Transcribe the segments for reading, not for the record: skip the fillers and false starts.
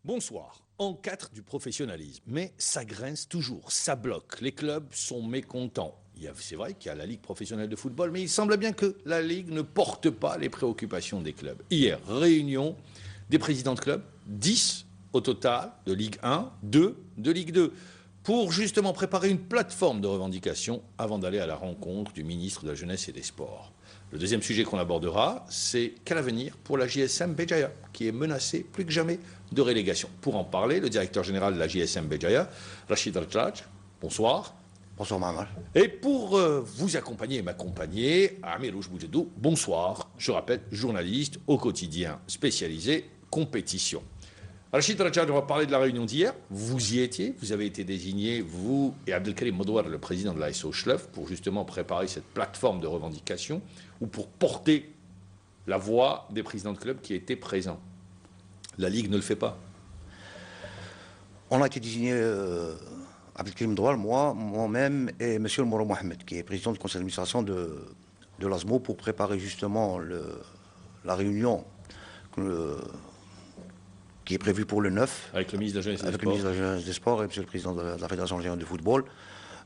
Bonsoir. En 4 du professionnalisme, mais ça grince toujours, ça bloque. Les clubs sont mécontents. C'est vrai qu'il y a la Ligue professionnelle de football, mais il semble bien que la Ligue ne porte pas les préoccupations des clubs. Hier, réunion des présidents de clubs, 10 au total, de Ligue 1, 2 de Ligue 2, pour justement préparer une plateforme de revendication avant d'aller à la rencontre du ministre de la Jeunesse et des Sports. Le deuxième sujet qu'on abordera, c'est quel avenir pour la JSM Béjaïa, qui est menacée plus que jamais de relégation. Pour en parler, le directeur général de la JSM Béjaïa, Rachid Rajaj, bonsoir. Bonsoir Mamal. Et pour vous accompagner et m'accompagner, Amirouche Boudjedou, bonsoir. Je rappelle, journaliste au quotidien spécialisé compétition. Rachid Rajaj, on va parler de la réunion d'hier. Vous y étiez, vous avez été désigné, vous et Abdelkarim Modouar, le président de l'ASO Schleuf, pour justement préparer cette plateforme de revendication ou pour porter la voix des présidents de clubs qui étaient présents. La Ligue ne le fait pas. On a été désigné, Abdelkarim Modouar, moi-même et M. Mouro Mohamed, qui est président du conseil d'administration de l'ASMO, pour préparer justement la réunion qui est prévue pour le 9. Avec le ministre de la Jeunesse et des Sports. Avec le ministre de la Jeunesse et des Sports et M. le président de la Fédération générale de football.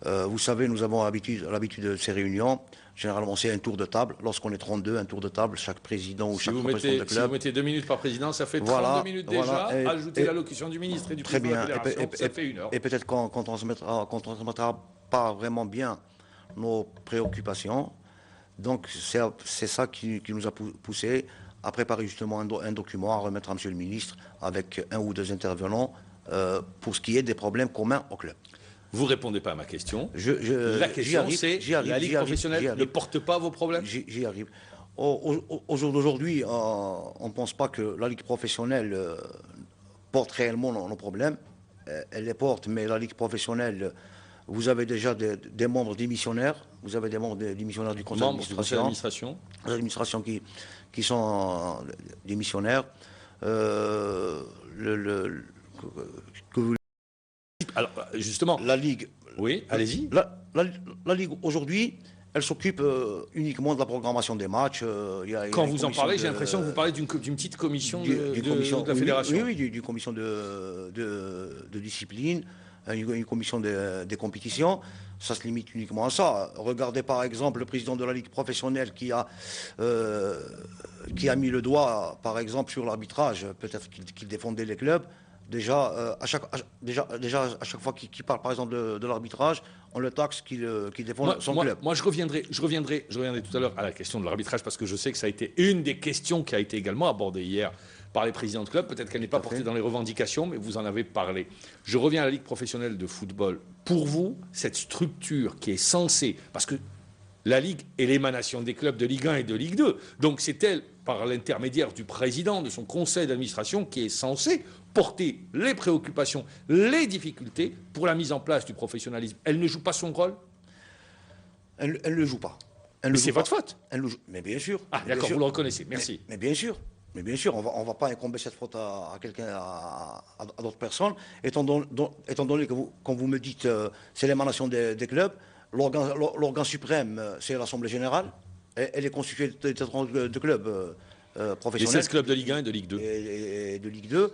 Vous savez, nous avons l'habitude de ces réunions. Généralement, c'est un tour de table. Lorsqu'on est 32, un tour de table, chaque président ou chaque représentant de club. Si vous mettez 2 minutes par président, ça fait 32 minutes déjà. Ajoutez l'allocution du ministre et du président de la Fédération, ça fait 1 heure. Et peut-être quand on se mettra pas vraiment bien nos préoccupations. Donc, c'est ça qui nous a poussé à préparer justement un document à remettre à M. le ministre avec 1 ou 2 intervenants pour ce qui est des problèmes communs au club. Vous ne répondez pas à ma question. La question, c'est la Ligue professionnelle ne porte pas vos problèmes? J'y arrive. Au jour d'aujourd'hui, on ne pense pas que la Ligue professionnelle porte réellement nos problèmes. Elle les porte, mais la Ligue professionnelle, vous avez déjà des membres démissionnaires. Vous avez des membres démissionnaires du conseil d'administration. L'administration qui sont démissionnaires. Alors, justement, la Ligue. Oui, allez-y. La Ligue, aujourd'hui, elle s'occupe uniquement de la programmation des matchs. Quand vous en parlez, j'ai l'impression que vous parlez d'une petite commission de la fédération. Oui, d'une commission de discipline, une commission des compétitions. Ça se limite uniquement à ça. Regardez par exemple le président de la Ligue professionnelle qui a mis le doigt, par exemple, sur l'arbitrage. Peut-être qu'il défendait les clubs. Déjà, à chaque fois qu'il parle, par exemple, de l'arbitrage, on le taxe qu'il défend son club. Moi, je reviendrai tout à l'heure à la question de l'arbitrage, parce que je sais que ça a été une des questions qui a été également abordée hier par les présidents de club. Peut-être qu'elle n'est pas portée dans les revendications, mais vous en avez parlé. Je reviens à la Ligue professionnelle de football. Pour vous, cette structure qui est censée... Parce que la Ligue est l'émanation des clubs de Ligue 1 et de Ligue 2. Donc c'est elle, par l'intermédiaire du président, de son conseil d'administration, qui est censée porter les préoccupations, les difficultés pour la mise en place du professionnalisme. Elle ne joue pas son rôle? Elle ne le joue pas. Mais c'est votre faute. Mais bien sûr. Ah d'accord, vous le reconnaissez, merci. Mais bien sûr. Mais bien sûr, on ne va pas incomber cette faute à quelqu'un, à d'autres personnes, étant donné que quand vous me dites c'est l'émanation des clubs, l'organe suprême, c'est l'Assemblée générale. Elle est constituée de clubs professionnels. Les 16 clubs de Ligue 1 et de Ligue 2. Et de Ligue 2.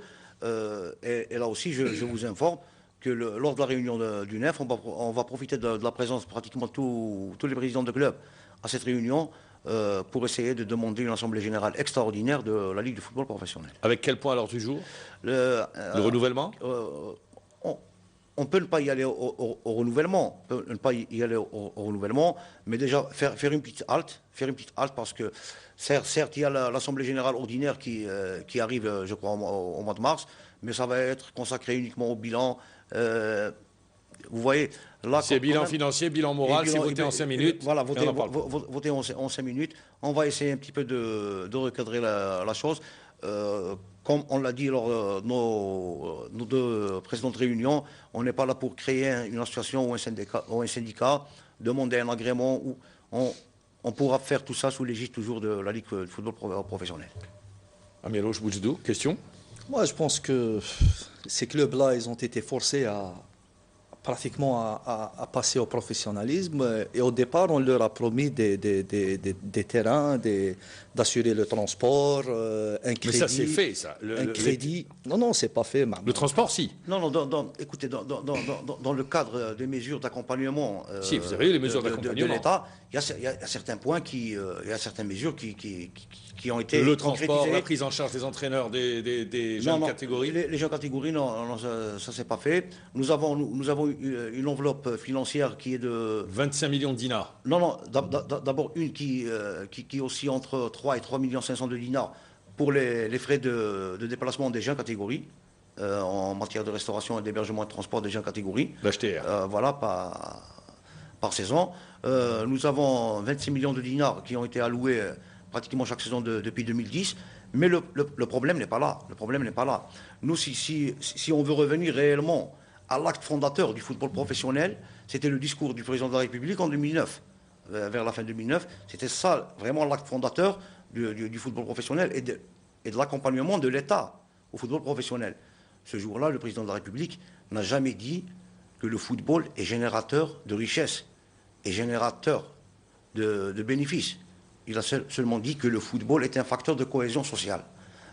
Et là aussi, je vous informe que lors de la réunion du 9, on va profiter de la présence pratiquement de tous les présidents de clubs à cette réunion pour essayer de demander une assemblée générale extraordinaire de la Ligue de football professionnel. Avec quel point à l'ordre du jour? Le renouvellement? On peut ne pas y aller au renouvellement, mais déjà faire une petite halte, parce que certes il y a l'Assemblée générale ordinaire qui arrive, je crois, au mois de mars, mais ça va être consacré uniquement au bilan. Vous voyez, là, c'est bilan financier, bilan moral, c'est voté en 5 minutes. Voilà, voter en 5 minutes. On va essayer un petit peu de recadrer la chose. Comme on l'a dit lors de nos 2 précédentes réunions, on n'est pas là pour créer une association ou un syndicat, demander un agrément, où on pourra faire tout ça sous l'égide toujours de la Ligue de football professionnel. Amirouche Boudjedou, question? Moi, je pense que ces clubs-là, ils ont été forcés pratiquement à passer au professionnalisme. Et au départ, on leur a promis des terrains, d'assurer le transport, un crédit. Mais ça, c'est fait, ça. Un crédit. Non, c'est pas fait. Le transport, si. Non, écoutez, dans le cadre des mesures d'accompagnement si, vous avez eu les mesures d'accompagnement de l'État, il y a certains points il y a certaines mesures qui ont été le transport, concrétisées. la prise en charge des entraîneurs des jeunes catégories. Les jeunes catégories, non, ça s'est pas fait. Nous avons une enveloppe financière qui est de 25 millions de dinars. Non, d'abord une qui est aussi entre 3 et 3 500 000 de dinars pour les frais de déplacement des jeunes catégories. En matière de restauration et d'hébergement et de transport des jeunes catégories. L'HTR. Voilà, par saison. Nous avons 26 millions de dinars qui ont été alloués pratiquement chaque saison depuis 2010. Mais le problème n'est pas là. Le problème n'est pas là. Nous, si on veut revenir réellement à l'acte fondateur du football professionnel, c'était le discours du président de la République en 2009. Vers la fin 2009, c'était ça, vraiment l'acte fondateur du football professionnel et de l'accompagnement de l'État au football professionnel. Ce jour-là, le président de la République n'a jamais dit que le football est générateur de richesse et générateur de bénéfices. Il a seulement dit que le football est un facteur de cohésion sociale.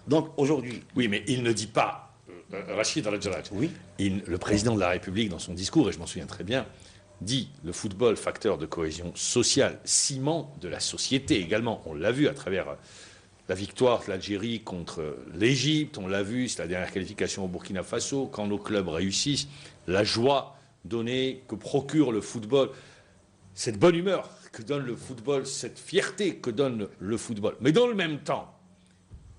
Donc aujourd'hui... Oui, mais il ne dit pas, Rachid Al-Jarraj, oui. Le président de la République, dans son discours, et je m'en souviens très bien, dit le football facteur de cohésion sociale, ciment de la société également. On l'a vu à travers la victoire de l'Algérie contre l'Égypte, on l'a vu, c'est la dernière qualification au Burkina Faso, quand nos clubs réussissent, la joie donnée que procure le football, cette bonne humeur que donne le football, cette fierté que donne le football. Mais dans le même temps,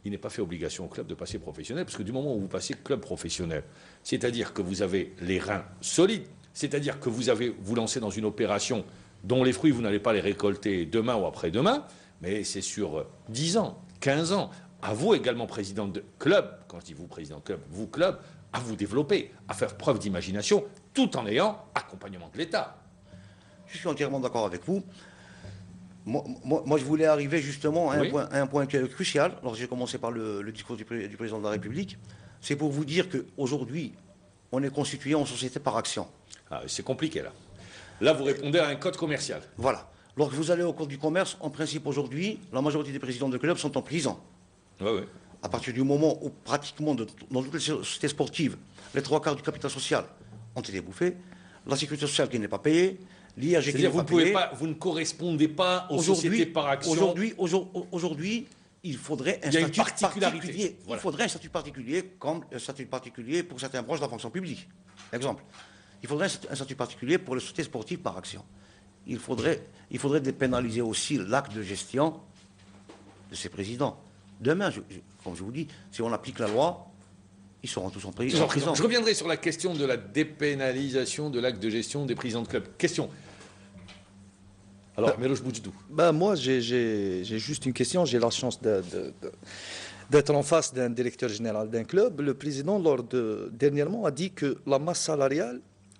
il n'est pas fait obligation au club de passer professionnel, parce que du moment où vous passez club professionnel, c'est-à-dire que vous avez les reins solides, c'est-à-dire que vous lancez dans une opération dont les fruits, vous n'allez pas les récolter demain ou après-demain, mais c'est sur 10 ans, 15 ans. À vous également, président de club, quand je dis vous, président de club, vous, club, à vous développer, à faire preuve d'imagination, tout en ayant accompagnement de l'État. Je suis entièrement d'accord avec vous. Moi, je voulais arriver justement à un point crucial. Alors, j'ai commencé par le discours du président de la République. C'est pour vous dire qu'aujourd'hui, on est constitué en société par action. Ah, c'est compliqué, là. Là, vous répondez à un code commercial. Voilà. Lorsque vous allez au code du commerce, en principe, aujourd'hui, la majorité des présidents de clubs sont en prison. Oui. À partir du moment où, pratiquement, dans toutes les sociétés sportives, les 3/4 du capital social ont été bouffés, la sécurité sociale qui n'est pas payée, l'IAG qui n'est pas payée... Vous ne correspondez pas aux sociétés par action. Aujourd'hui, il faudrait un statut particulier. Voilà. Il faudrait un statut particulier, comme un statut particulier pour certaines branches de la fonction publique. Exemple. Il faudrait un statut particulier pour les sociétés sportives par action. Il faudrait dépénaliser aussi l'acte de gestion de ces présidents. Demain, comme je vous dis, si on applique la loi, ils seront tous en prison. Je reviendrai sur la question de la dépénalisation de l'acte de gestion des présidents de club. Question. Alors, Meloche Boudjdou. Moi, j'ai juste une question. J'ai la chance d'être en face d'un directeur général d'un club. Le président, dernièrement, a dit que la masse salariale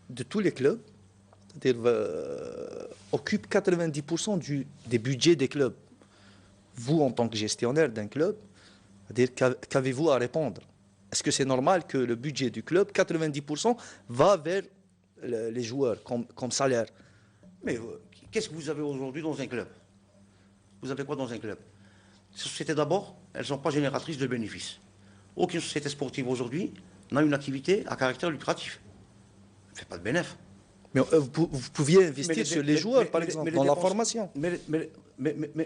de tous les clubs occupe 90% des budgets des clubs. Vous, en tant que gestionnaire d'un club, qu'avez-vous à répondre? Est-ce que c'est normal que le budget du club, 90%, va vers les joueurs comme salaire? Mais qu'est-ce que vous avez aujourd'hui dans un club? Vous avez quoi dans un club? Ces sociétés, d'abord, elles ne sont pas génératrices de bénéfices. Aucune société sportive aujourd'hui n'a une activité à caractère lucratif. Elle ne fait pas de bénéfices. Mais vous pouviez investir sur les joueurs, par exemple, dans la formation. Mais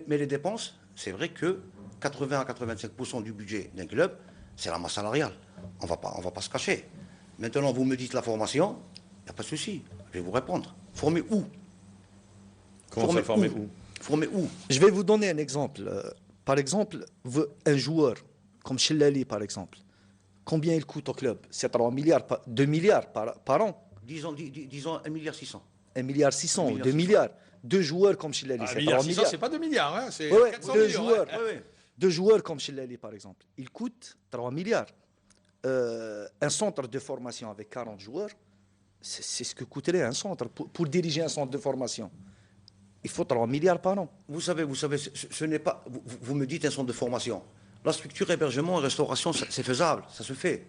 les dépenses, c'est vrai que 80 à 85% du budget d'un club, c'est la masse salariale. On va pas se cacher. Maintenant, vous me dites la formation, il n'y a pas de souci. Je vais vous répondre. Former où? Comment ça, former où? Former où? Je vais vous donner un exemple. Par exemple, un joueur comme Chellali, par exemple, combien il coûte au club? C'est 3 milliards, 2 milliards par an. Disons 1,6 milliard. 1,6 milliard, 2 milliards. Deux joueurs comme Chellali, c'est 3 milliards. C'est pas 2 milliards, hein, c'est 400 deux millions. Joueurs, deux joueurs comme Chellali, par exemple, ils coûtent 3 milliards. Un centre de formation avec 40 joueurs, c'est ce que coûterait un centre. Pour diriger un centre de formation, il faut 3 milliards par an. Vous savez, ce n'est pas... Vous me dites un centre de formation. La structure hébergement et restauration, c'est faisable, ça se fait.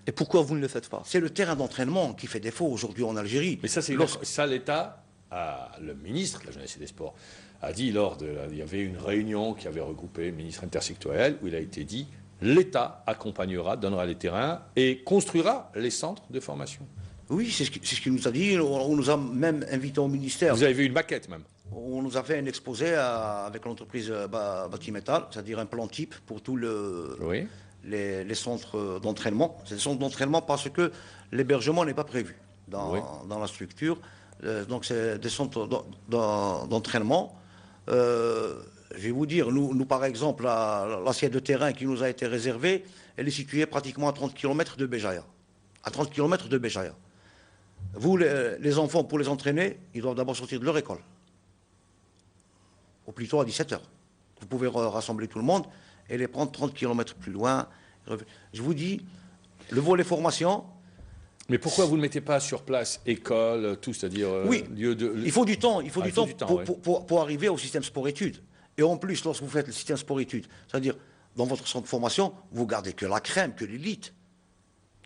Et pourquoi vous ne le faites pas? C'est le terrain d'entraînement qui fait défaut aujourd'hui en Algérie. Mais ça, c'est ça, l'État, le ministre de la Jeunesse et des Sports, a dit il y avait une réunion qui avait regroupé le ministre intersectoriel où il a été dit l'État accompagnera, donnera les terrains et construira les centres de formation. Oui, c'est ce qu'il nous a dit. On nous a même invité au ministère. Vous avez vu une maquette même? On nous a fait un exposé avec l'entreprise Batimetal, c'est-à-dire un plan type pour tous Oui. les centres d'entraînement. C'est des centres d'entraînement parce que l'hébergement n'est pas prévu dans la structure. Donc c'est des centres d'entraînement. Je vais vous dire, nous par exemple, l'assiette de terrain qui nous a été réservée, elle est située pratiquement à 30 km de Béjaïa. À 30 km de Béjaïa. Vous, les enfants, pour les entraîner, ils doivent d'abord sortir de leur école. Ou plutôt à 17h. Vous pouvez rassembler tout le monde et les prendre 30 km plus loin. Je vous dis, le volet formation... Mais pourquoi vous ne mettez pas sur place école, tout, c'est-à-dire oui, lieu de... Il faut du temps, pour ouais. arriver au système sport-études. Et en plus, lorsque vous faites le système sport-études, c'est-à-dire dans votre centre de formation, vous gardez que la crème, que l'élite.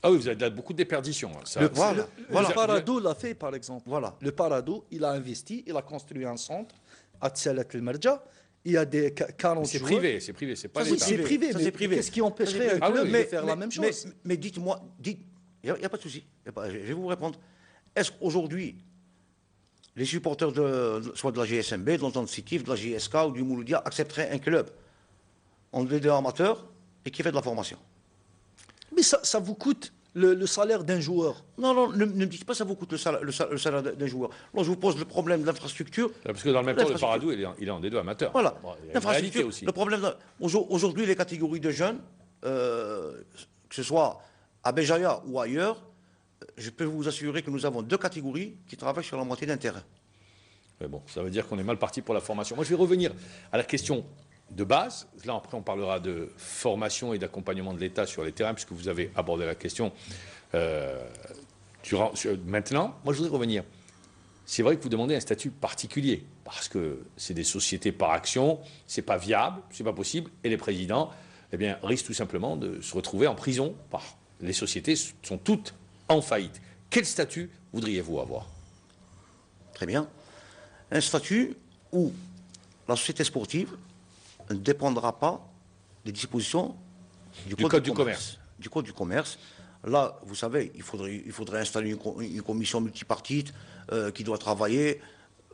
Ah oui, vous avez beaucoup de déperditions. Ça. Le Parado l'a fait, par exemple. Voilà. Le Parado, il a investi, il a construit un centre à Tsalat el-Marja. Il y a des 40 c'est joueurs. c'est privé, c'est pas Oui, l'État. c'est privé, Ça, mais c'est privé. qu'est-ce qui empêcherait un club de faire la même chose? Mais dites-moi, il n'y a pas de souci, je vais vous répondre. Est-ce qu'aujourd'hui, les supporters soit de la GSMB, de l'Entente Sétif, de la JSK ou du Mouloudia accepteraient un club en D2 amateur et qui fait de la formation? Mais ça vous coûte le salaire d'un joueur. Non, ne me dites pas que ça vous coûte le salaire d'un joueur. Là, je vous pose le problème de l'infrastructure. Parce que dans le même temps, le Paradou, il est en D2 amateur. Voilà, bon, il y a une l'infrastructure réalité aussi. Le problème, aujourd'hui, les catégories de jeunes, que ce soit à Béjaïa ou ailleurs, je peux vous assurer que nous avons 2 catégories qui travaillent sur la moitié d'un terrain. Mais bon, ça veut dire qu'on est mal parti pour la formation. Moi, je vais revenir à la question de base. Là, après, on parlera de formation et d'accompagnement de l'État sur les terrains, puisque vous avez abordé la question maintenant. Moi, je voudrais revenir. C'est vrai que vous demandez un statut particulier, parce que c'est des sociétés par action, c'est pas viable, c'est pas possible, et les présidents, eh bien, risquent tout simplement de se retrouver en prison. Les sociétés sont toutes en faillite. Quel statut voudriez-vous avoir? Très bien. Un statut où la société sportive ne dépendra pas des dispositions du Code du commerce. Du Code du commerce. Là, vous savez, il faudrait installer une commission multipartite qui doit travailler.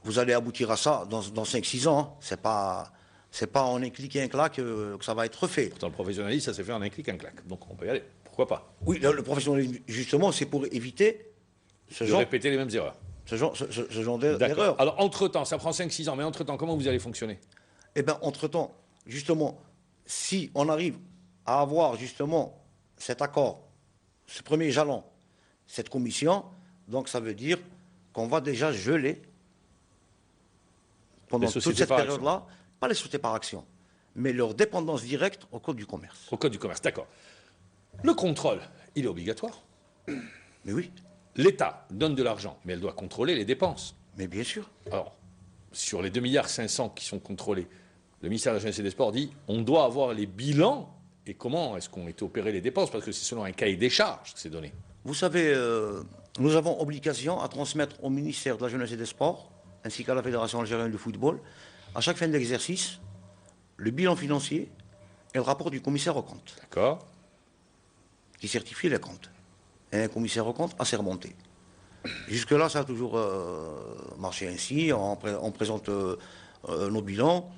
Vous allez aboutir à ça dans 5-6 ans. C'est pas en un clic et un clac que ça va être fait. Pourtant, le professionnalisme, ça s'est fait en un clic et un clac. Donc, on peut y aller. Pourquoi pas? Oui, le professionnalisme, justement, c'est pour éviter de répéter les mêmes erreurs. Ce genre d'erreur. Alors, entre-temps, ça prend 5-6 ans, mais entre-temps, comment vous allez fonctionner? Eh bien, entre-temps, justement, si on arrive à avoir, justement, cet accord, ce premier jalon, cette commission, donc ça veut dire qu'on va déjà geler, pendant toute cette période-là, pas les sociétés par action, mais leur dépendance directe au Code du commerce. Au Code du commerce, d'accord. Le contrôle, il est obligatoire. Mais oui. L'État donne de l'argent, mais elle doit contrôler les dépenses. Mais bien sûr. Alors, sur les 2,5 milliards qui sont contrôlés, le ministère de la Jeunesse et des Sports dit on doit avoir les bilans et comment est-ce qu'ont été opérées les dépenses, parce que c'est selon un cahier des charges que c'est donné. Vous savez, nous avons obligation à transmettre au ministère de la Jeunesse et des Sports, ainsi qu'à la Fédération algérienne de football, à chaque fin d'exercice, le bilan financier et le rapport du commissaire aux comptes. D'accord. Qui certifie les comptes. Et un commissaire aux comptes assermenté. Jusque-là, ça a toujours marché ainsi. On présente nos bilans.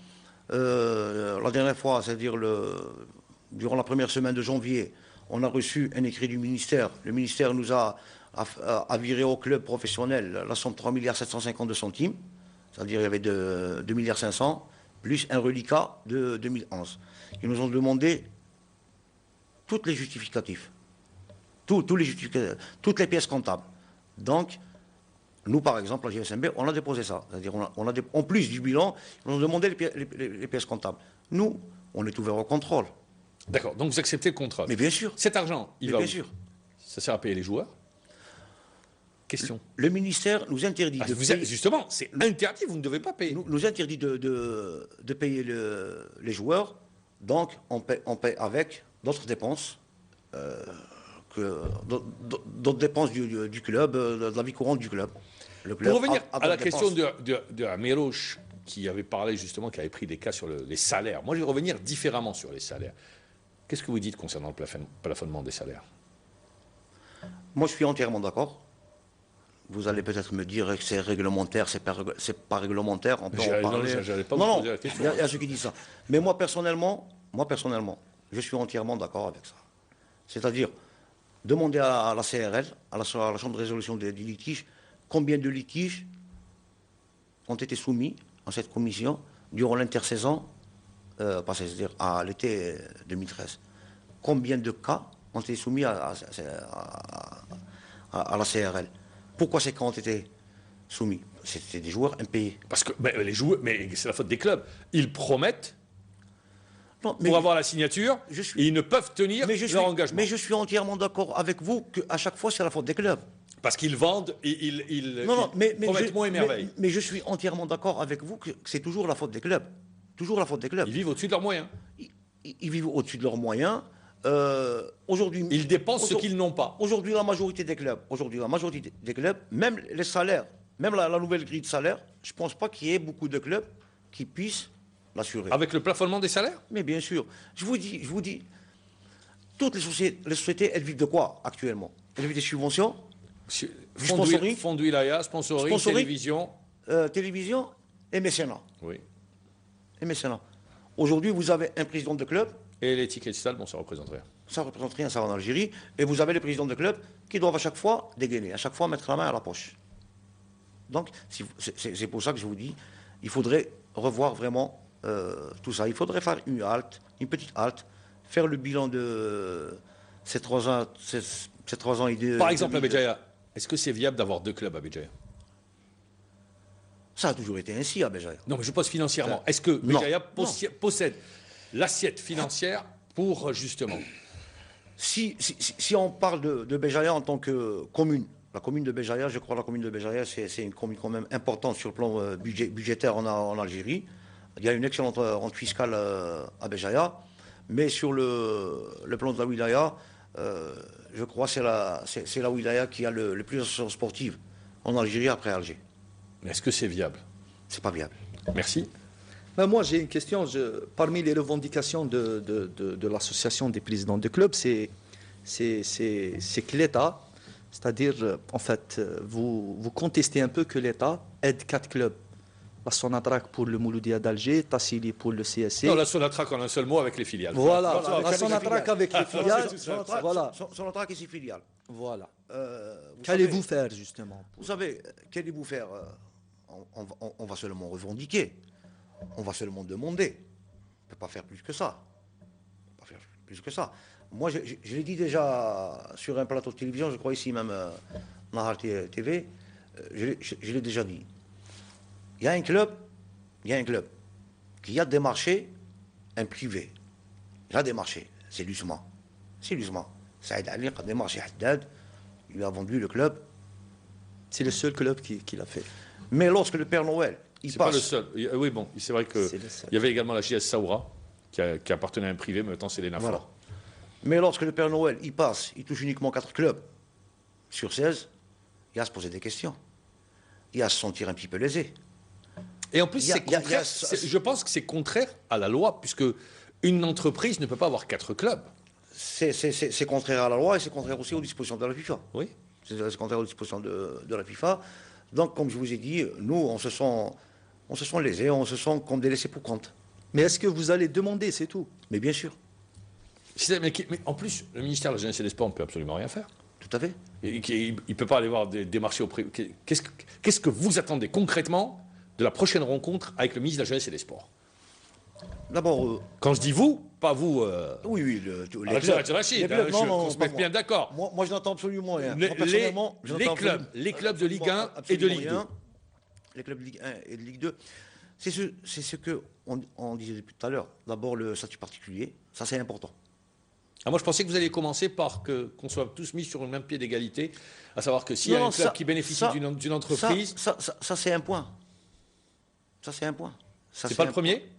La dernière fois, c'est-à-dire durant la première semaine de janvier, on a reçu un écrit du ministère. Le ministère nous a viré au club professionnel la somme de 3,752 milliards. C'est-à-dire il y avait 2,5 milliards, plus un reliquat de 2011. Ils nous ont demandé tous les justificatifs. Toutes les pièces comptables. Donc, nous, par exemple, la GSMB, on a déposé ça. C'est-à-dire, en plus du bilan, ils nous ont demandé les pièces comptables. Nous, on est ouvert au contrôle. D'accord, donc vous acceptez le contrôle. Mais bien sûr. Cet argent, il va bien où? sûr. Ça sert à payer les joueurs? Question. Le ministère nous interdit de payer... Justement, c'est interdit, vous ne devez pas payer. Nous interdit de payer les joueurs, donc on paie avec d'autres dépenses, d'autres dépenses du club, de la vie courante du club. Le club Pour revenir a à la d'autres question dépenses. de Amirouche, qui avait parlé justement, qui avait pris des cas sur les salaires. Moi, je vais revenir différemment sur les salaires. Qu'est-ce que vous dites concernant le plafonnement des salaires? Moi, je suis entièrement d'accord. Vous allez peut-être me dire que c'est réglementaire, c'est pas réglementaire, on peut en parler. J'allais pas Non, vous poser la question. il y a ceux qui disent ça. Mais moi, personnellement, je suis entièrement d'accord avec ça. C'est-à-dire, demander à la CRL, à la Chambre de résolution des litiges, combien de litiges ont été soumis à cette commission durant l'intersaison passée, c'est-à-dire à l'été 2013. Combien de cas ont été soumis à la CRL? Pourquoi ces cas ont été soumis? C'était des joueurs impayés. Parce que les joueurs, mais c'est la faute des clubs. Ils promettent Non, pour avoir la signature, et ils ne peuvent tenir leur engagement. Mais je suis entièrement d'accord avec vous qu'à chaque fois, c'est la faute des clubs. Parce qu'ils vendent et ils promettent moins et merveilles. Mais je suis entièrement d'accord avec vous que c'est toujours la faute des clubs. Toujours la faute des clubs. Ils vivent au-dessus de leurs moyens. Ils vivent au-dessus de leurs moyens. Aujourd'hui, Ils dépensent ce qu'ils n'ont pas. Aujourd'hui, la majorité des clubs, même les salaires, même la nouvelle grille de salaire, je ne pense pas qu'il y ait beaucoup de clubs qui puissent l'assurer. Avec le plafonnement des salaires? Mais bien sûr. Je vous dis, toutes les sociétés, elles vivent de quoi actuellement? Elles vivent des subventions, sponsoring, Fonds du wilaya, sponsoring, télévision. Télévision et mécénat. Oui. Et mécénat. Aujourd'hui, vous avez un président de club, Et les tickets de stade, bon, ça représente rien. ça ne représente rien, ça en Algérie, et vous avez les présidents de club qui doivent à chaque fois dégainer, à chaque fois mettre la main à la poche. Donc, c'est pour ça que je vous dis, il faudrait revoir vraiment tout ça. Il faudrait faire une petite halte, faire le bilan de ces 3 ans, ces 3 ans et demi. Par exemple, à Béjaïa, est-ce que c'est viable d'avoir 2 clubs à Béjaïa? Ça a toujours été ainsi à Béjaïa. Non, mais je pose financièrement. Est-ce que Non. Béjaïa possède l'assiette financière pour justement? Si on parle de Béjaïa en tant que commune, la commune de Béjaïa, je crois que la commune de Béjaïa, c'est une commune quand même importante sur le plan budgétaire en Algérie. Il y a une excellente rente fiscale à Béjaïa, mais sur le plan de la wilaya, je crois que c'est la wilaya qui a le plus d'associations sportives en Algérie après Alger. Mais est-ce que c'est viable? C'est pas viable. Merci. Ben, moi, j'ai une question. Parmi les revendications de l'association des présidents de clubs, c'est que l'État, c'est-à-dire, en fait, vous contestez un peu que l'État aide 4 clubs. La Sonatrach pour le Mouloudia d'Alger, Tassili pour le CSC. Non, la Sonatrach en un seul mot avec les filiales. Voilà, Voilà, la avec Sonatrach avec les filiales. Voilà. Sonatrach et ses filiales. Voilà. Vous Qu'allez-vous savez- faire, justement? Vous savez, qu'allez-vous faire? On va seulement revendiquer. On va seulement demander. On ne peut pas faire plus que ça. On peut pas faire plus que ça. Moi, je l'ai dit déjà sur un plateau de télévision, je crois ici même, Nahar TV, je l'ai déjà dit. Il y a un club qui a démarché un privé. Il a démarché, c'est l'USMA. Saïd Ali a démarché Haddad, il lui a vendu le club. C'est le seul club qui l'a fait. Mais lorsque le Père Noël, il C'est passe... pas le seul. Oui, bon, c'est vrai qu'il C'est le seul. y avait également la JS Saoura, qui appartenait à un privé, mais maintenant c'est les NAFOR. Voilà. Mais lorsque le Père Noël, il passe, il touche uniquement 4 clubs sur 16, il y a à se poser des questions. Il y a à se sentir un petit peu lésé. Et en plus, Il y a- c'est il y a- contraire. il y a- Je pense que c'est contraire à la loi, puisque une entreprise ne peut pas avoir 4 clubs. C'est contraire à la loi et c'est contraire aussi aux dispositions de la FIFA. Oui. C'est contraire aux dispositions de la FIFA. Donc, comme je vous ai dit, nous, on se sent lésés, on se sent comme des laissés pour compte. Mais est-ce que vous allez demander, c'est tout? Mais bien sûr, Mais en plus, le ministère de la Jeunesse et des Sports ne peut absolument rien faire. tout à fait. Il ne peut pas aller voir des marchés au privé. Qu'est-ce que vous attendez concrètement de la prochaine rencontre avec le ministre de la Jeunesse et des Sports? D'abord, Quand je dis vous, pas vous. oui, Les clubs, on se met bien d'accord. Moi, je n'entends absolument rien. Les- Moi, personnellement, je les n'entends clubs- les clubs de Ligue 1 et de absolument Ligue rien. Les clubs de Ligue 1 et de Ligue 2, c'est ce que on disait depuis tout à l'heure. D'abord, le statut particulier, ça c'est important. Moi, je pensais que vous alliez commencer par qu'on soit tous mis sur le même pied d'égalité, à savoir que s'il y a un club qui bénéficie d'une entreprise, Ça, c'est un point. Ça, c'est un point. Ça, c'est pas le un premier. point.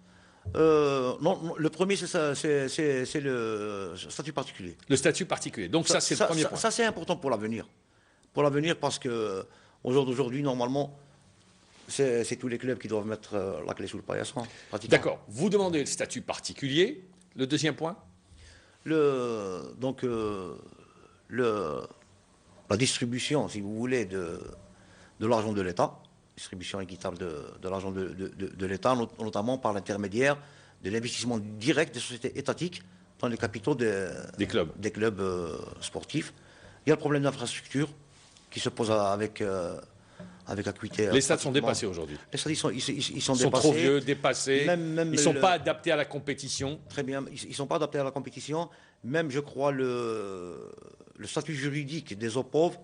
Non, le premier, c'est le statut particulier. Le statut particulier. Donc ça, c'est le premier point. Ça, c'est important pour l'avenir. Pour l'avenir, parce que au jour d'aujourd'hui, normalement, c'est tous les clubs qui doivent mettre la clé sous le paillasson. D'accord. Vous demandez le statut particulier. Le deuxième point? Donc, la distribution, si vous voulez, de l'argent de l'État, distribution équitable de l'argent de l'État, notamment par l'intermédiaire de l'investissement direct des sociétés étatiques dans les capitaux des clubs sportifs. Il y a le problème d'infrastructure qui se pose avec acuité. Les stades sont dépassés aujourd'hui. Les stades, ils sont Ils sont dépassés. trop vieux, dépassés. Ils ne sont pas adaptés à la compétition. Très bien, ils ne sont pas adaptés à la compétition. Même, je crois, le statut juridique des OPOV,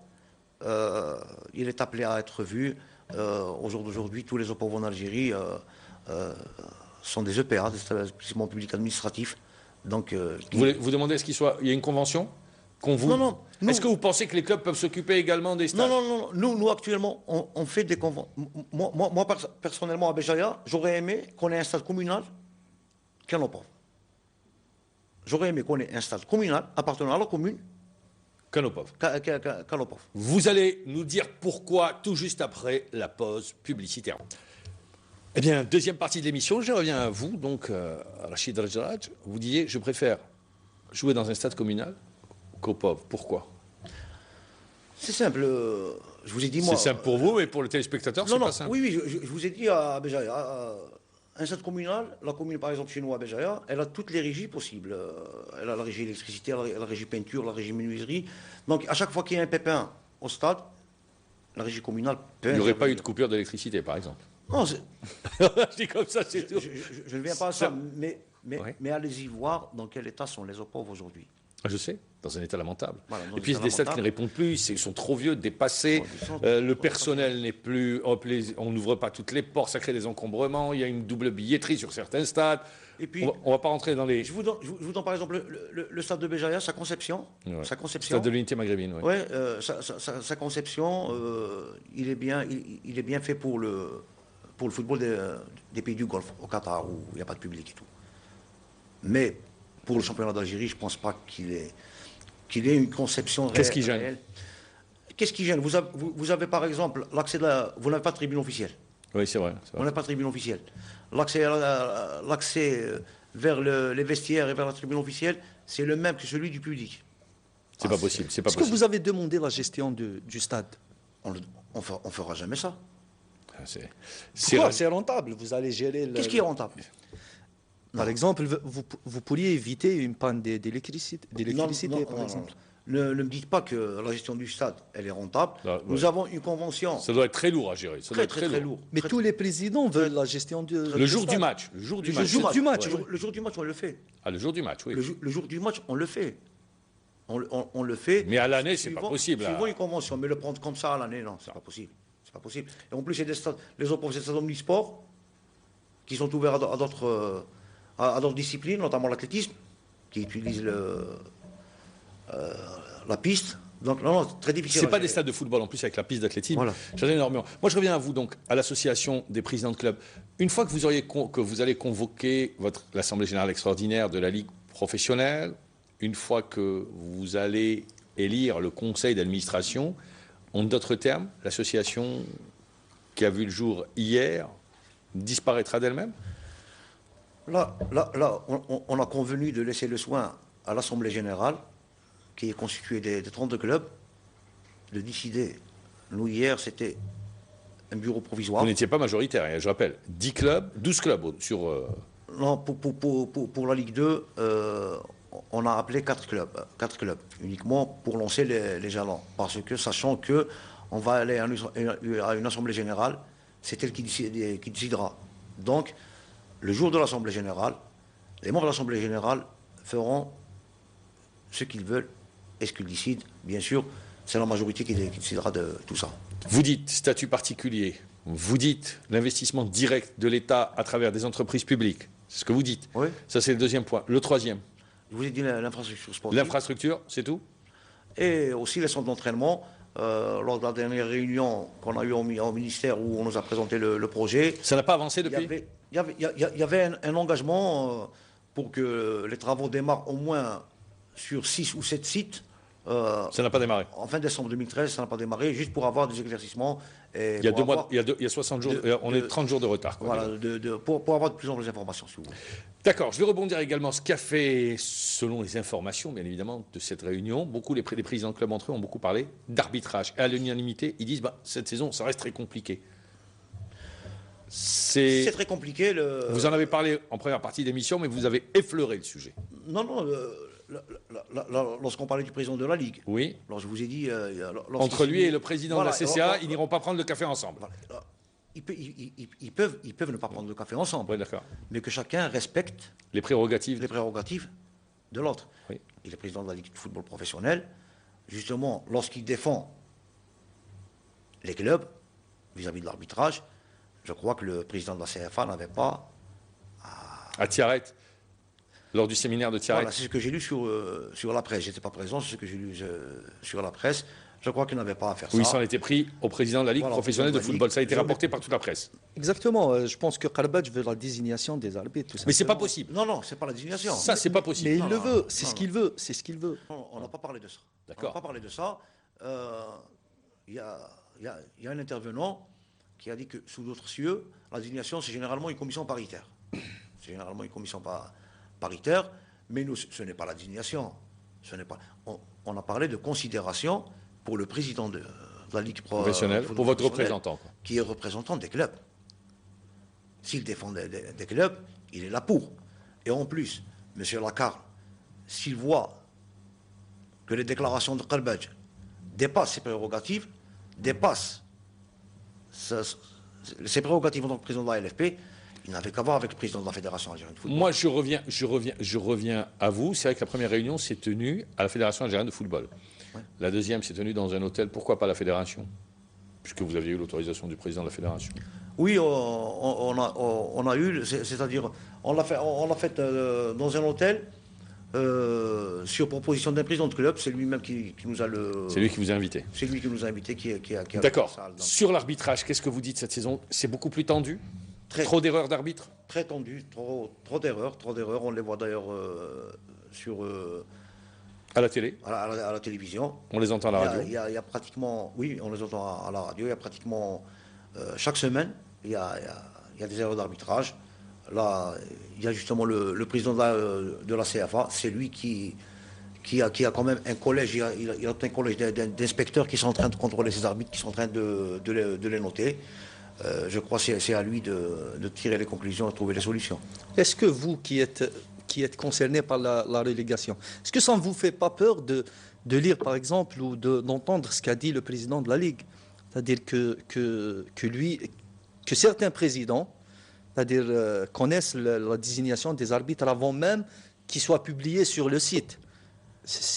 il est appelé à être vu. Au jour d'aujourd'hui, tous les OPOV en Algérie sont des EPA, des établissements publics administratifs. Donc, vous demandez est-ce qu'il y a une convention qu'on vous... Non. Est-ce que vous pensez que les clubs peuvent s'occuper également des stades? Non. Nous, actuellement, on fait des conventions. Moi, personnellement, à Béjaïa, j'aurais aimé qu'on ait un stade communal qu'un OPOV. J'aurais aimé qu'on ait un stade communal appartenant à la commune qu'un OPOV. Qu'un OPOV. Vous allez nous dire pourquoi tout juste après la pause publicitaire. Eh bien, deuxième partie de l'émission, je reviens à vous, donc Rachid Rajraj. Vous disiez, je préfère jouer dans un stade communal qu'au POV. Pourquoi? C'est simple. Je vous ai dit, moi... C'est simple pour vous, mais pour le téléspectateur, c'est pas simple. Oui, je vous ai dit à Béjaïa, un stade communal, la commune, par exemple, chez nous à Béjaïa, elle a toutes les régies possibles. Elle a la régie électricité, la régie peinture, la régie menuiserie. Donc, à chaque fois qu'il y a un pépin au stade, la régie communale peut... Il n'y aurait pas eu de coupure d'électricité, par exemple. Non, je dis comme ça, c'est tout. Je ne viens pas à ça, mais allez-y voir dans quel état sont les OPOV aujourd'hui. Je sais, dans un état lamentable. Voilà, et puis, des stades qui ne répondent plus, ils sont trop vieux, dépassés, le personnel n'est plus... On n'ouvre pas toutes les portes, ça crée des encombrements, il y a une double billetterie sur certains stades. Et puis, on ne va pas rentrer dans les... Je vous donne par exemple le stade de Béjaïa, sa conception. Ouais. Sa conception. Stade de l'unité maghrébine, oui. Ouais, sa conception, il est bien fait pour le football des pays du Golfe, au Qatar, où il n'y a pas de public et tout. Mais pour le championnat d'Algérie, je ne pense pas qu'il ait une conception réelle. Qu'est-ce qui gêne? Qu'est-ce qui gêne? Vous avez par exemple l'accès vous n'avez pas de tribune officielle. Oui, c'est vrai. On n'a pas de tribune officielle. L'accès vers les vestiaires et vers la tribune officielle, c'est le même que celui du public. C'est pas possible. Est-ce que vous avez demandé la gestion du stade? On ne fera jamais ça. C'est rentable, vous allez gérer... Qu'est-ce qui est rentable? Par exemple, vous pourriez éviter une panne d'électricité, par exemple. Ne me dites pas que la gestion du stade, elle est rentable. Nous avons une convention. Ça doit être très lourd à gérer. Très lourd. Mais tous les présidents veulent la gestion du Le jour du match. Le jour du match, on le fait. Ah, le jour du match, oui. Le jour du match, on le fait. On le fait. Mais à l'année, c'est pas possible. Suivant une convention, mais le prendre comme ça à l'année, non, c'est pas possible. C'est pas possible. Et en plus, il y a des stades, les autres stades omnisports qui sont ouverts à d'autres disciplines, notamment l'athlétisme, qui utilisent la piste. Donc, non, très difficile. C'est pas des stades de football en plus avec la piste d'athlétisme. Voilà. J'en ai énormément. Moi, je reviens à vous donc à l'association des présidents de clubs. Une fois que vous allez convoquer l'assemblée générale extraordinaire de la ligue professionnelle, une fois que vous allez élire le conseil d'administration, en d'autres termes, l'association qui a vu le jour hier disparaîtra d'elle-même? Là, on a convenu de laisser le soin à l'assemblée générale, qui est constituée des 32 clubs, de décider. Nous, hier, c'était un bureau provisoire. Vous n'étiez pas majoritaire, hein, je rappelle. 10 clubs, 12 clubs sur... Non, pour la Ligue 2, on a appelé 4 clubs, uniquement pour lancer les jalons. Parce que, sachant qu'on va aller à une assemblée générale, c'est elle qui décidera. Donc, le jour de l'assemblée générale, les membres de l'assemblée générale feront ce qu'ils veulent et ce qu'ils décident. Bien sûr, c'est la majorité qui décidera de tout ça. Vous dites statut particulier, vous dites l'investissement direct de l'État à travers des entreprises publiques. C'est ce que vous dites. Oui. Ça, c'est le deuxième point. Le troisième? Je vous ai dit l'infrastructure sportive. L'infrastructure, c'est tout? Et aussi les centres d'entraînement. Lors de la dernière réunion qu'on a eue au ministère où on nous a présenté le projet. Ça n'a pas avancé depuis? y avait un engagement pour que les travaux démarrent au moins sur 6 ou 7 sites. Ça n'a pas démarré. En fin décembre 2013, ça n'a pas démarré, juste pour avoir des éclaircissements. Et Il y a pour 2 mois, avoir- il y a 60 jours, on est 30 jours de retard. Quoi, Voilà, pour avoir de plus en plus d'informations, si vous voulez. D'accord, je vais rebondir également ce qu'a fait, selon les informations, bien évidemment, de cette réunion. Les présidents de club entre eux ont beaucoup parlé d'arbitrage. Et à l'unanimité, ils disent cette saison, ça reste très compliqué. C'est très compliqué. Vous en avez parlé en première partie d'émission, mais vous avez effleuré le sujet. Non, lorsqu'on parlait du président de la Ligue, Oui. alors je vous ai dit... Entre lui et le président Voilà, de la CCA, ils n'iront pas prendre le café ensemble. voilà. Ils peuvent ne pas prendre le café ensemble, Oui, d'accord. mais que chacun respecte Les prérogatives. les prérogatives de l'autre. Oui. Il est président de la Ligue de football professionnel. Justement, lorsqu'il défend les clubs vis-à-vis de l'arbitrage, je crois que le président de la CFA n'avait pas... À Tiaret, lors du séminaire de Tiaret. Voilà, c'est ce que j'ai lu sur la presse. Je n'étais pas présent, c'est ce que j'ai lu sur la presse. Je crois qu'il n'avait pas à faire Où il ça. s'en était pris au président de la Ligue Voilà, professionnelle de président de la football. Ligue. Ça a été rapporté par toute la presse. Exactement. Je pense que Karbadj veut la désignation des arbitres, tout Mais c'est pas simplement. possible. Non, c'est pas la désignation. Ça, c'est pas possible. Mais il Non, le non, veut, c'est non, ce qu'il veut, c'est ce qu'il veut. Non, on n'a pas parlé de ça. D'accord. On n'a pas parlé de ça. Il y a un intervenant qui a dit que sous d'autres cieux, la désignation, c'est généralement une commission paritaire. C'est généralement une commission paritaire, mais nous, ce n'est pas la désignation. On a parlé de considération pour le président de la Ligue Professionnelle, pour votre représentant, quoi. qui est représentant des clubs. S'il défend des clubs, il est là pour. Et en plus, M. Lacarne, s'il voit que les déclarations de Karbadj dépassent ses prérogatives, dépassent ses prérogatives en tant que président de la LFP, il n'avait qu'à voir avec le président de la Fédération algérienne de football. Moi, je reviens à vous. C'est vrai que la première réunion s'est tenue à la Fédération algérienne de football. Ouais. La deuxième s'est tenue dans un hôtel. Pourquoi pas la Fédération? Puisque vous aviez eu l'autorisation du président de la Fédération. Oui, on a eu, c'est-à-dire, on l'a fait dans un hôtel, sur proposition d'un président de club. C'est lui-même qui nous a C'est lui qui vous a invité. C'est lui qui nous a invités, qui a D'accord. fait ça, donc. Sur l'arbitrage, qu'est-ce que vous dites cette saison? C'est beaucoup plus tendu? Très. Trop d'erreurs d'arbitre? Très tendu, trop d'erreurs. On les voit d'ailleurs sur À la télé? à la télévision. On les entend à la radio? Il y a pratiquement, oui, on les entend à la radio. Il y a pratiquement chaque semaine, il y a des erreurs d'arbitrage. Là, il y a justement le président de la CFA. C'est lui qui a quand même un collège. Il a un collège d'inspecteurs qui sont en train de contrôler ces arbitres, qui sont en train de les noter. Je crois que c'est à lui de tirer les conclusions et de trouver les solutions. Est-ce que vous qui êtes concerné par la relégation, est-ce que ça ne vous fait pas peur de lire par exemple ou d'entendre ce qu'a dit le président de la Ligue? C'est-à-dire que certains présidents, c'est-à-dire connaissent la désignation des arbitres avant même qu'ils soient publiés sur le site.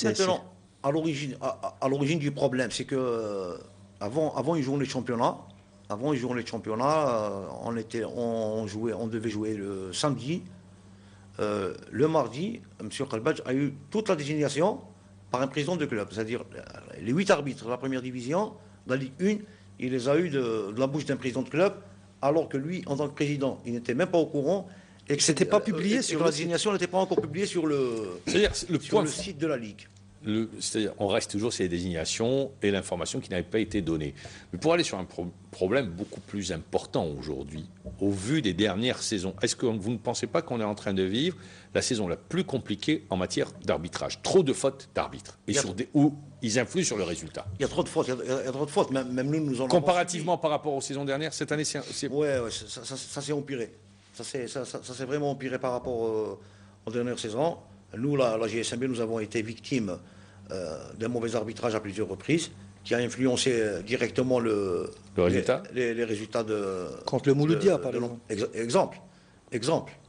Maintenant, à l'origine du problème, c'est que avant une journée de championnat, on devait jouer le samedi. Le mardi, M. Karbadj a eu toute la désignation par un président de club, c'est-à-dire les 8 arbitres de la première division, de la Ligue 1, il les a eu de la bouche d'un président de club, alors que lui, en tant que président, il n'était même pas au courant et que c'était pas publié sur la le désignation n'était pas encore publiée sur le site de la Ligue. C'est-à-dire, on reste toujours sur les désignations et l'information qui n'avait pas été donnée. Mais pour aller sur un problème beaucoup plus important aujourd'hui, au vu des dernières saisons, est-ce que vous ne pensez pas qu'on est en train de vivre la saison la plus compliquée en matière d'arbitrage? Trop de fautes d'arbitres, et où ils influent sur le résultat. Il y a trop de fautes, il y a trop de fautes. Même nous en avons comparativement par rapport aux saisons dernières, cette année, c'est... Ouais, ça s'est empiré. Ça s'est vraiment empiré par rapport aux dernières saisons. Nous, la GSMB, nous avons été victimes d'un mauvais arbitrage à plusieurs reprises qui a influencé directement les résultats de... Contre le Mouloudia, par exemple. Exemple.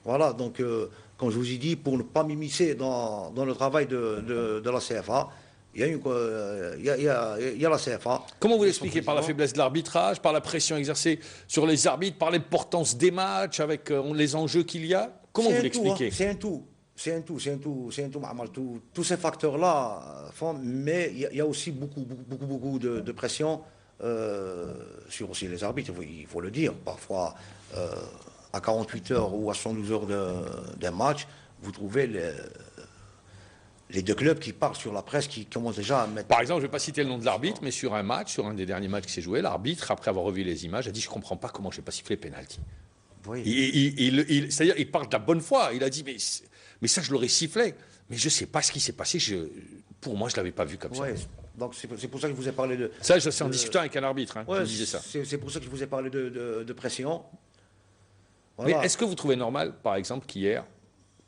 Voilà, donc, comme je vous ai dit, pour ne pas m'immiscer dans le travail de la CFA, il y a la CFA. Comment vous l'expliquez? Par la faiblesse de l'arbitrage, par la pression exercée sur les arbitres, par l'importance des matchs, avec les enjeux qu'il y a? Comment vous l'expliquez? C'est un tout, Mahmoud. Tous ces facteurs-là font, mais il y a aussi beaucoup de pression sur aussi les arbitres, il faut le dire. Parfois, à 48 heures ou à 72 heures d'un match, vous trouvez les deux clubs qui parlent sur la presse, qui commencent déjà à mettre... Par exemple, je ne vais pas citer le nom de l'arbitre, mais sur un match, sur un des derniers matchs qui s'est joué, l'arbitre, après avoir revu les images, a dit « Je ne comprends pas comment je n'ai pas sifflé penalty ». C'est-à-dire, il parle de la bonne foi. Il a dit mais ça, je l'aurais sifflé. Mais je ne sais pas ce qui s'est passé. Pour moi, je ne l'avais pas vu comme ça. Donc c'est pour ça que je vous ai parlé de... Ça, c'est en discutant avec un arbitre qui me disait ça. C'est pour ça que je vous ai parlé de pression. Voilà. Mais est-ce que vous trouvez normal, par exemple, qu'hier,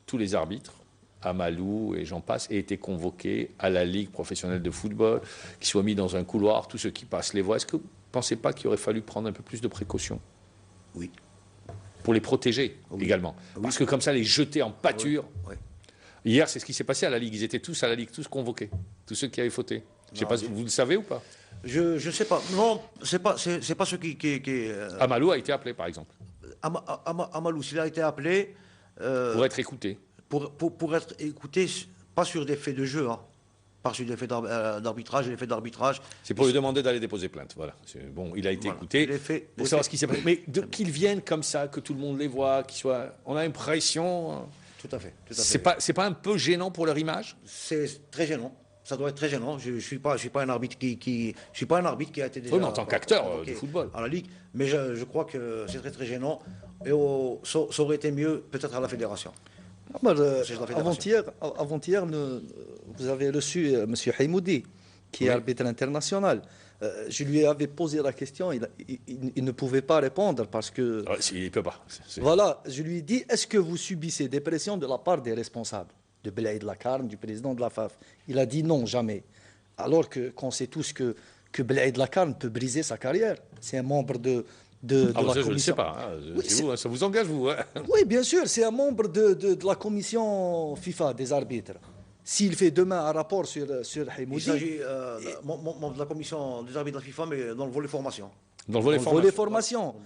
tous les arbitres, Amalou et j'en passe, aient été convoqués à la Ligue professionnelle de football, qu'ils soient mis dans un couloir, tous ceux qui passent les voies? Est-ce que vous ne pensez pas qu'il aurait fallu prendre un peu plus de précautions? Oui. Pour les protéger également. Oui. Parce que comme ça, les jeter en pâture. Oui. Hier, c'est ce qui s'est passé à la Ligue. Ils étaient tous à la Ligue, tous convoqués. Tous ceux qui avaient fauté. Je sais pas, vous le savez ou pas? Je ne sais pas. Non, c'est pas ceux qui... Amalou a été appelé, par exemple. Amalou, s'il a été appelé... pour être écouté. Pour être écouté, pas sur des faits de jeu, hein. Pas sur des faits d'arbitrage, les faits d'arbitrage. C'est pour lui demander d'aller déposer plainte. Voilà. Bon, il a été écouté pour savoir ce qui s'est passé. Mais qu'ils viennent comme ça, que tout le monde les voit, qu'ils soient... On a l'impression... Tout à fait. C'est pas un peu gênant pour leur image? C'est très gênant. Ça doit être très gênant. Je suis pas un arbitre je suis pas un arbitre qui a été déjà... Oui, mais en tant qu'acteur du football. À la Ligue. Mais je crois que c'est très très gênant. Et ça aurait été mieux peut-être à la fédération. Avant-hier, vous avez reçu M. Haïmoudi, qui est arbitre international. Je lui avais posé la question, il ne pouvait pas répondre parce que... Il ne peut pas. Voilà, je lui ai dit, est-ce que vous subissez des pressions de la part des responsables, de Belaïd Lakarne, du président de la FAF? Il a dit non, jamais. Alors qu'on sait tous que Belaïd Lakarne peut briser sa carrière. C'est un membre de la commission. Je ne sais pas, c'est vous, ça vous engage, vous. Oui, bien sûr, c'est un membre de la commission FIFA des arbitres. S'il fait demain un rapport sur Haïmoudi... Il s'agit membre de la commission des arbitres de la FIFA, mais dans le volet formation. Dans le volet formation.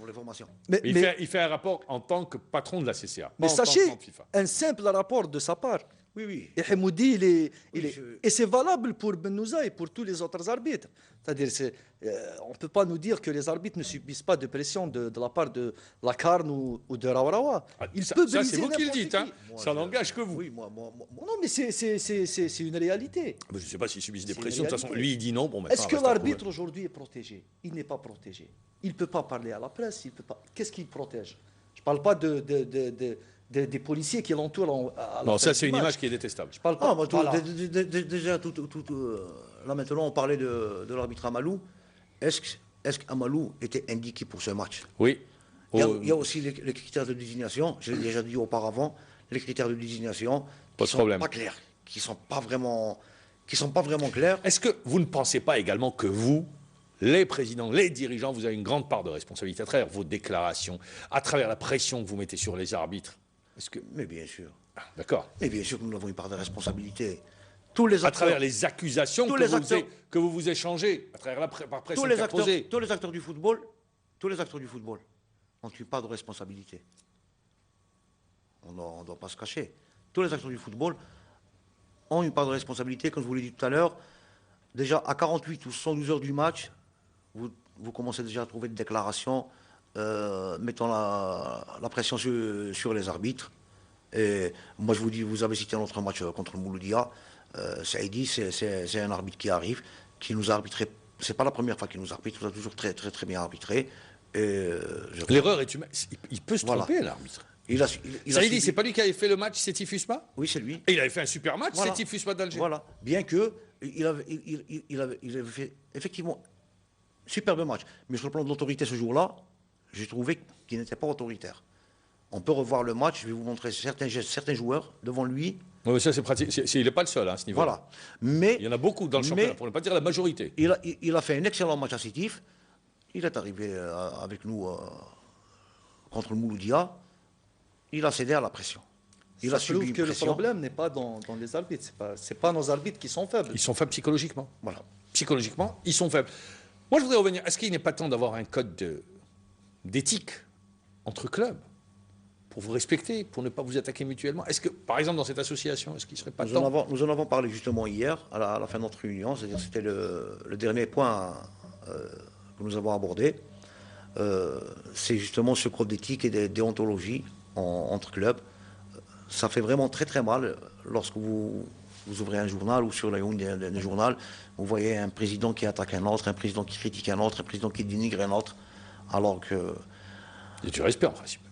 Mais il fait un rapport en tant que patron de la CCA. Mais sachez, un simple rapport de sa part. Oui. Et Haïmoudi, et c'est valable pour Benouza et pour tous les autres arbitres. C'est-à-dire, on ne peut pas nous dire que les arbitres ne subissent pas de pression de la part de Lakarne ou de Rawarawa. Ça, c'est vous qui le dites, hein. Ça n'engage que vous. Oui, moi. Non, mais c'est une réalité. Je ne sais pas s'ils subissent des pressions. De toute façon, lui, il dit non. Bon, est-ce que l'arbitre aujourd'hui est protégé? Il n'est pas protégé. Il ne peut pas parler à la presse. Il peut pas. Qu'est-ce qu'il protège? Je ne parle pas des policiers qui l'entourent. Non, ça, c'est une image qui est détestable. Je parle pas. Déjà, là maintenant, on parlait de l'arbitre Amalou. Est-ce qu'Amalou était indiqué pour ce match? Oui. Il y a aussi les critères de désignation. Je l'ai déjà dit auparavant. Les critères de désignation qui ne sont pas clairs, qui ne sont pas vraiment clairs. Est-ce que vous ne pensez pas également que vous, les présidents, les dirigeants, vous avez une grande part de responsabilité à travers vos déclarations, à travers la pression que vous mettez sur les arbitres? Mais bien sûr. D'accord. Mais bien sûr que nous avons une part de responsabilité. Tous les acteurs, à travers les accusations que vous vous échangez, à travers par presse interposée. Tous les acteurs du football ont une part de responsabilité. On ne doit pas se cacher. Tous les acteurs du football ont une part de responsabilité, comme je vous l'ai dit tout à l'heure. Déjà, à 48 ou 112 heures du match, vous commencez déjà à trouver des déclarations mettant la pression sur les arbitres. Et moi, je vous dis, vous avez cité notre match contre le Mouloudia. Saïdi, c'est un arbitre qui arrive, qui nous a arbitré. C'est pas la première fois qu'il nous arbitre, il nous a toujours très, très, très bien arbitré. L'erreur est humaine. Il peut se tromper, l'arbitre. Saïdi, c'est pas lui qui avait fait le match Sétif-Usma? Oui, c'est lui. Et il avait fait un super match, Sétif-Usma d'Alger. Voilà. Bien que il avait fait effectivement un superbe match. Mais sur le plan de l'autorité ce jour-là, j'ai trouvé qu'il n'était pas autoritaire. On peut revoir le match, je vais vous montrer certains joueurs devant lui. Oui, mais ça c'est pratique. Il n'est pas le seul à ce niveau-là. Voilà. Mais, il y en a beaucoup dans le championnat, pour ne pas dire la majorité. Il a fait un excellent match à Sétif. Il est arrivé avec nous contre le Mouloudia. Il a cédé à la pression. Il a subi que le problème n'est pas dans les arbitres. C'est pas nos arbitres qui sont faibles. Ils sont faibles psychologiquement. Voilà. Psychologiquement, ils sont faibles. Moi, je voudrais revenir. Est-ce qu'il n'est pas temps d'avoir un code d'éthique entre clubs pour vous respecter, pour ne pas vous attaquer mutuellement? Est-ce que, par exemple, dans cette association, est-ce qu'il ne serait pas temps? Nous en avons parlé justement hier, à la fin de notre réunion. C'est-à-dire c'était le dernier point que nous avons abordé, c'est justement ce code d'éthique et de déontologie entre clubs. Ça fait vraiment très très mal lorsque vous ouvrez un journal ou sur la une d'un journal, vous voyez un président qui attaque un autre, un président qui critique un autre, un président qui dénigre un autre, alors que... Il y a du respect en principe.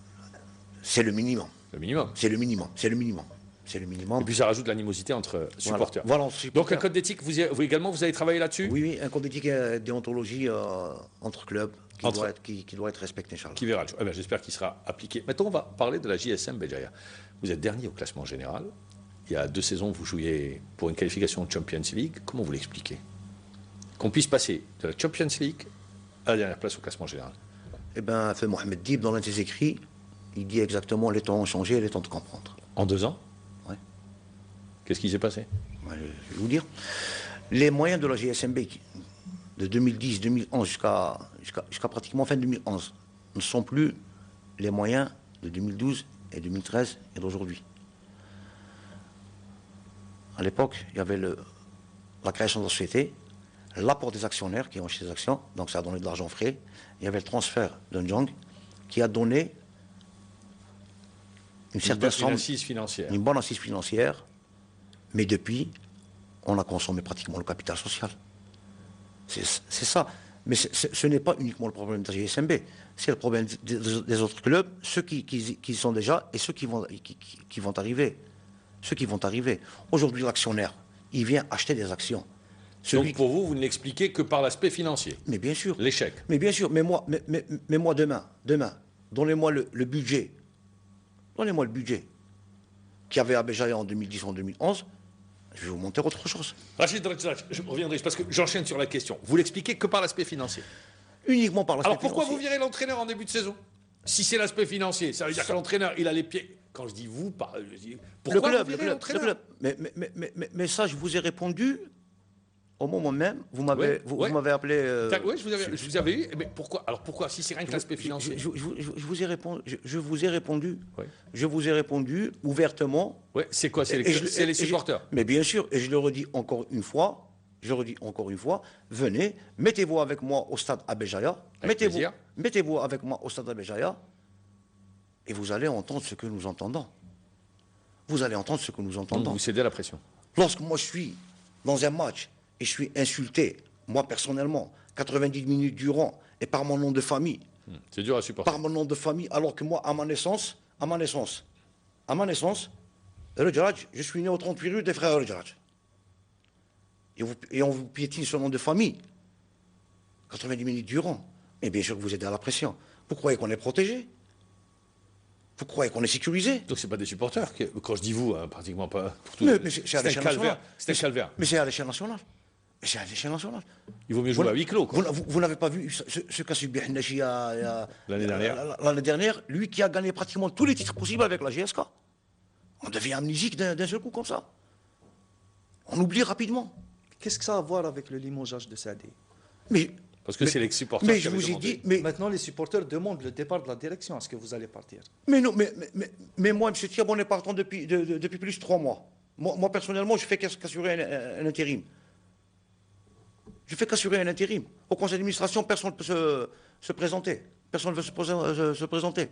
C'est le minimum. Le minimum. C'est le minimum. C'est le minimum. C'est le minimum. Et puis ça rajoute de l'animosité entre supporters. Voilà, donc un code d'éthique, vous également, vous avez travaillé là-dessus? Oui, un code d'éthique et déontologie entre clubs qui doit être respecté, Charles. Qui verra. Eh bien, j'espère qu'il sera appliqué. Maintenant, on va parler de la JSM Béjaïa. Vous êtes dernier au classement général. Il y a 2 saisons, vous jouiez pour une qualification de Champions League. Comment vous l'expliquez? Qu'on puisse passer de la Champions League à la dernière place au classement général. Eh bien, fait Mohamed Dib, dans l'un de ses écrits, il dit exactement les temps ont changé et les temps de comprendre. En 2 ans? Oui. Qu'est-ce qui s'est passé? Je vais vous dire. Les moyens de la GSMB de 2010, 2011 jusqu'à pratiquement fin 2011 ne sont plus les moyens de 2012 et 2013 et d'aujourd'hui. À l'époque, il y avait la création de la société, l'apport des actionnaires qui ont acheté des actions, donc ça a donné de l'argent frais. Il y avait le transfert d'un Jong qui a donné une certaine somme, une assise financière. une bonne assise financière, mais depuis, on a consommé pratiquement le capital social. C'est ça. Mais ce n'est pas uniquement le problème de la GSMB, c'est le problème des autres clubs, ceux qui sont déjà et ceux qui vont arriver. Ceux qui vont arriver. Aujourd'hui, l'actionnaire, il vient acheter des actions. Donc pour vous, vous ne l'expliquez que par l'aspect financier. Mais bien sûr. L'échec. Mais bien sûr. Mais moi demain, donnez-moi le budget. Donnez-moi le budget qu'il y avait à Béjaïa en 2010 ou en 2011. Je vais vous montrer autre chose. Rachid Rachid, je reviendrai parce que j'enchaîne sur la question. Vous l'expliquez que par l'aspect financier. Uniquement par l'aspect financier. Alors pourquoi vous virez l'entraîneur en début de saison? Si c'est l'aspect financier, ça veut dire que l'entraîneur, il a les pieds. Quand je dis vous, je dis, pourquoi le vous virez club. Mais ça, je vous ai répondu au moment même. Vous m'avez appelé. Oui, je vous avais eu. Mais pourquoi? Alors pourquoi? Si c'est rien que l'aspect financier. Je vous ai répondu. Je vous ai répondu. Oui. Je vous ai répondu ouvertement. Oui, c'est quoi? C'est les supporters. Mais bien sûr, et je le redis encore une fois. Venez, mettez-vous avec moi au stade à Béjaïa. Mettez-vous avec moi au stade à Béjaïa. Et vous allez entendre ce que nous entendons. Vous allez entendre ce que nous entendons. Donc vous cédez à la pression. Lorsque moi je suis dans un match et je suis insulté, moi personnellement, 90 minutes durant, et par mon nom de famille. C'est dur à supporter. Par mon nom de famille, alors que moi, à ma naissance, Rejraj, je suis né au 38 rue des frères Rejraj. Et on vous piétine ce nom de famille. 90 minutes durant. Mais bien sûr que vous êtes à la pression. Vous croyez qu'on est protégé? Vous croyez qu'on est sécurisé? Donc c'est pas des supporters. Quand je dis vous, hein, pratiquement pas. Pour tout Mais c'est à l'échelle nationale. C'est un calvaire. Mais c'est à l'échelle nationale. Il vaut mieux jouer à huis clos. Vous n'avez pas vu ce qu'a subi Hnachi l'année dernière. L'année dernière, lui qui a gagné pratiquement tous les titres possibles avec la GSK. On devient amnésique d'un seul coup comme ça. On oublie rapidement. Qu'est-ce que ça a à voir avec le limogeage de Saadi? Parce que c'est les supporters mais qui je avaient vous ai demandé. dit, Maintenant, les supporters demandent le départ de la direction. Est-ce que vous allez partir? Mais non, mais moi, M. Thiab, on est partant depuis plus de 3 mois. Moi, personnellement, je fais qu'assurer un intérim. Je fais qu'assurer un intérim. Au conseil d'administration, personne ne peut se présenter. Personne ne veut se présenter.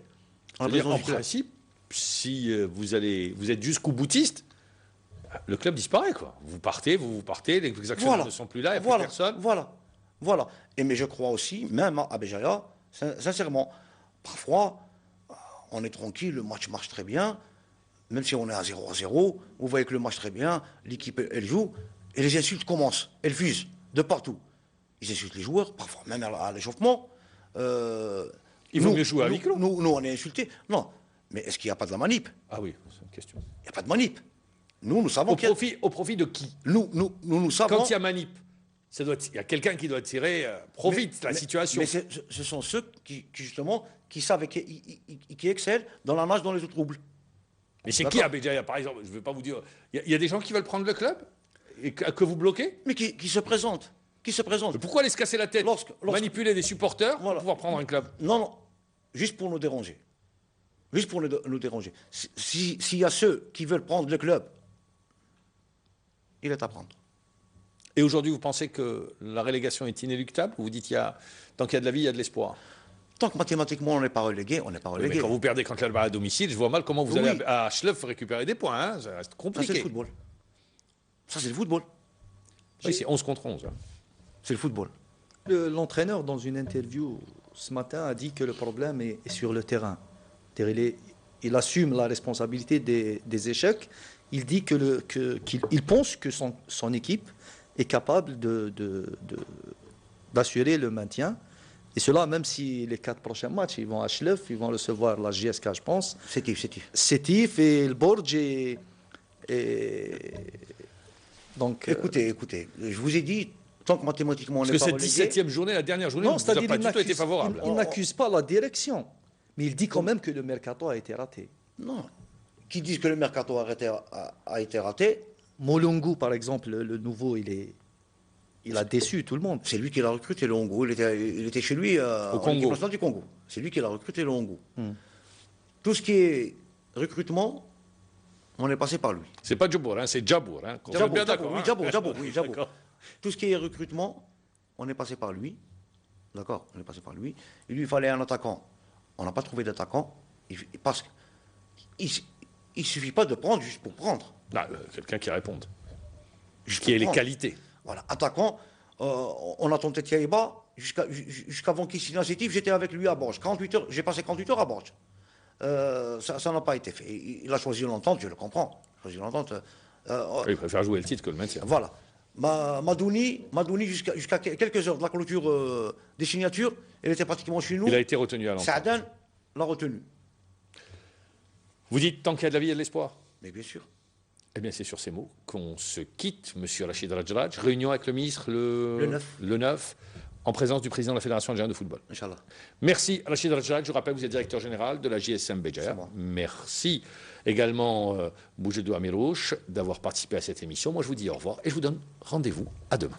En principe, si vous êtes jusqu'au boutiste, le club disparaît, quoi. Vous partez, les actionnaires ne sont plus là, il n'y a plus personne. Voilà. Mais je crois aussi, même à Béjaïa, sincèrement, parfois, on est tranquille, le match marche très bien, même si on est à 0-0, vous voyez que le match très bien, l'équipe, elle joue, et les insultes commencent, elles fusent, de partout. Ils insultent les joueurs, parfois même à l'échauffement. Il vaut mieux jouer à huis clos. Nous, on est insultés. Non, mais est-ce qu'il n'y a pas de la manip? Ah oui, c'est une question. Il n'y a pas de manip. Nous savons Au profit de qui? Nous savons... Quand il y a manip, il y a quelqu'un qui doit tirer profit de la situation. Mais ce sont ceux justement, qui savent et qui excellent dans la nage dans les eaux troubles. Mais c'est qui à Béjaïa, par exemple? Je ne vais pas vous dire... Il y a des gens qui veulent prendre le club et que vous bloquez? Mais qui se présentent. Mais pourquoi aller se casser la tête? Manipuler des supporters pour pouvoir prendre un club? Non, juste pour nous déranger. Juste pour nous déranger. S'il y a ceux qui veulent prendre le club, il est à prendre. Et aujourd'hui, vous pensez que la relégation est inéluctable? Vous dites, tant qu'il y a de la vie, il y a de l'espoir. Tant que mathématiquement on n'est pas relégué, on n'est pas Oui, relégué. mais quand vous perdez contre l'Alba à domicile, je vois mal comment vous Oui. allez à Schleuf récupérer des points. Hein. Ça reste Ça, compliqué. c'est le football. Ça, c'est le football. Oui, c'est 11 contre 11. Hein. C'est le football. L'entraîneur, dans une interview ce matin, a dit que le problème est sur le terrain. Il assume la responsabilité des échecs. Il dit qu'il pense que son équipe est capable d'assurer le maintien. Et cela, même si les 4 prochains matchs, ils vont à Schleuf, ils vont recevoir la JSK, je pense. Sétif et le Borj. Donc, écoutez, je vous ai dit, tant que mathématiquement on Parce n'est que pas cette relégué... 17e journée, la dernière journée, non, ne vous a c'est-à-dire pas du tout été favorable. il n'accuse pas la direction. Mais il dit quand même que le mercato a été raté. Non. Qui disent que le mercato a été raté, Molongu, par exemple, le nouveau, il a déçu tout le monde. c'est lui qui l'a recruté, le Hongo. Il était chez lui Au en Congo. équipe nationale du Congo. C'est lui qui l'a recruté, le Hongo. Tout ce qui est recrutement, on est passé par lui. C'est pas Djabour, hein, c'est Djabour. Hein. On est bien d'accord. Hein. Djabour. D'accord. Tout ce qui est recrutement, on est passé par lui. D'accord, on est passé par lui. Il lui fallait un attaquant. On n'a pas trouvé d'attaquant. Parce qu'il ne suffit pas de prendre juste pour prendre. Là, quelqu'un qui réponde. Juste Qui ait pour les prendre. qualités. Voilà, attaquant, on a tenté Thiaïba, jusqu'avant qu'il signe un sétif, j'étais avec lui à Borges. 48 heures, j'ai passé 48 heures à Borges. Ça n'a pas été fait. Il a choisi l'entente, je le comprends. Choisi l'entente. Il préfère jouer le titre que le maintien. Voilà. Madouni jusqu'à quelques heures de la clôture des signatures, il était pratiquement chez nous. Il a été retenu à l'entente. Saadan l'a retenu. Vous dites tant qu'il y a de la vie, il y a de l'espoir. Mais bien sûr. Eh bien, c'est sur ces mots qu'on se quitte, monsieur Rachid Rajraj. Réunion avec le ministre le 9, en présence du président de la Fédération algérienne de football. Inch'Allah. Merci Rachid Rajraj. Je rappelle, vous êtes directeur général de la JSM Béjaïa. Merci également Boujedou Amirouche d'avoir participé à cette émission. Moi, je vous dis au revoir et je vous donne rendez-vous à demain.